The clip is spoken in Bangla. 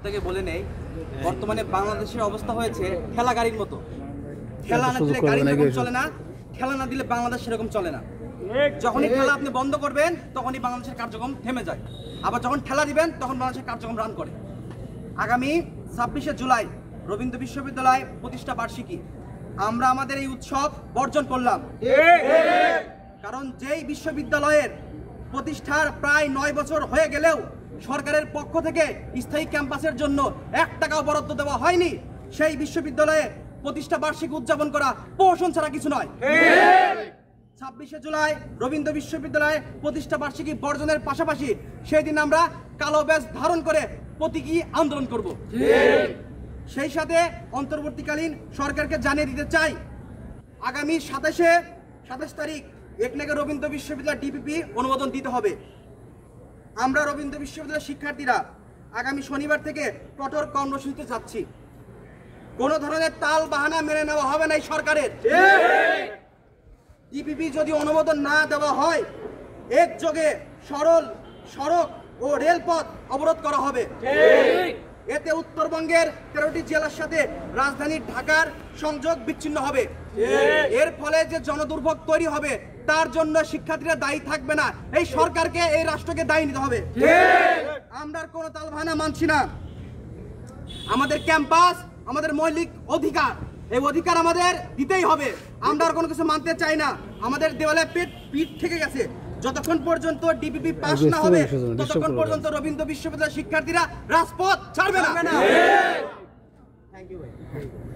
থেকে বলে নেই, বর্তমানে বাংলাদেশের অবস্থা হয়েছে ঠেলা গাড়ির মতো। ঠেলা না দিলে গাড়ি যেরকম চলে না, ঠেলা না দিলে বাংলাদেশ সেরকম চলে না। যখনই ঠেলা আপনি বন্ধ করবেন তখনই বাংলাদেশের কার্যক্রম থেমে যায়, আবার যখন ঠেলা দিবেন তখন বাংলাদেশের কার্যক্রম রান করে। আগামী 26শে জুলাই রবীন্দ্র বিশ্ববিদ্যালয় প্রতিষ্ঠা বার্ষিকী, আমরা আমাদের এই উৎসব বর্জন করলাম। কারণ যেই বিশ্ববিদ্যালয়ের প্রতিষ্ঠার প্রায় 9 বছর হয়ে গেলেও সরকারের পক্ষ থেকে স্থায়ী ক্যাম্পাসের জন্য 1 টাকাও বরাদ্দ দেওয়া হয়নি, সেই বিশ্ববিদ্যালয়ে প্রতিষ্ঠা বার্ষিকী উদযাপন করা প্রহসন ছাড়া কিছু নয়। 26শে জুলাই রবীন্দ্র বিশ্ববিদ্যালয়ে প্রতিষ্ঠা বার্ষিকী বর্জনের পাশাপাশি সেই দিন আমরা কালো ব্যাজ ধারণ করে প্রতীকী আন্দোলন করব। সেই সাথে অন্তর্বর্তীকালীন সরকারকে জানিয়ে দিতে চাই, আগামী 27 তারিখ একনেকে রবীন্দ্র বিশ্ববিদ্যালয় ডিপিপি অনুমোদন দিতে হবে। আমরা রবীন্দ্র বিশ্ববিদ্যালয়ের শিক্ষার্থীরা আগামী শনিবার থেকে কঠোর কর্মসূচিতে যাচ্ছি। কোনো ধরনের তাল বাহানা মেনে নেওয়া হবে না এই সরকারের। ডিপিপি যদি অনুমোদন না দেওয়া হয়, একযোগে সরল সড়ক ও রেলপথ অবরোধ করা হবে। এতে উত্তরবঙ্গের 13টি জেলার সাথে রাজধানী ঢাকার সংযোগ বিচ্ছিন্ন হবে। এর ফলে যে জনদুর্ভোগ তৈরি হবে তার জন্য শিক্ষার্থীরা দায়ী থাকবে না, এই সরকারকে, এই রাষ্ট্রকে দায়ী নিতে হবে। আমরা কোনো তালবাহানা মানছি না। আমাদের ক্যাম্পাস আমাদের মৌলিক অধিকার, এই অধিকার আমাদের দিতেই হবে। আমরা আর কোনো কিছু মানতে চাই না। আমাদের দেওয়ালে পিঠ থেকে গেছে। যতক্ষণ পর্যন্ত ডিপিপি পাস না হবে ততক্ষণ পর্যন্ত রবীন্দ্র বিশ্ববিদ্যালয়ের শিক্ষার্থীরা রাজপথ ছাড়বে না। থ্যাংক ইউ ভাই।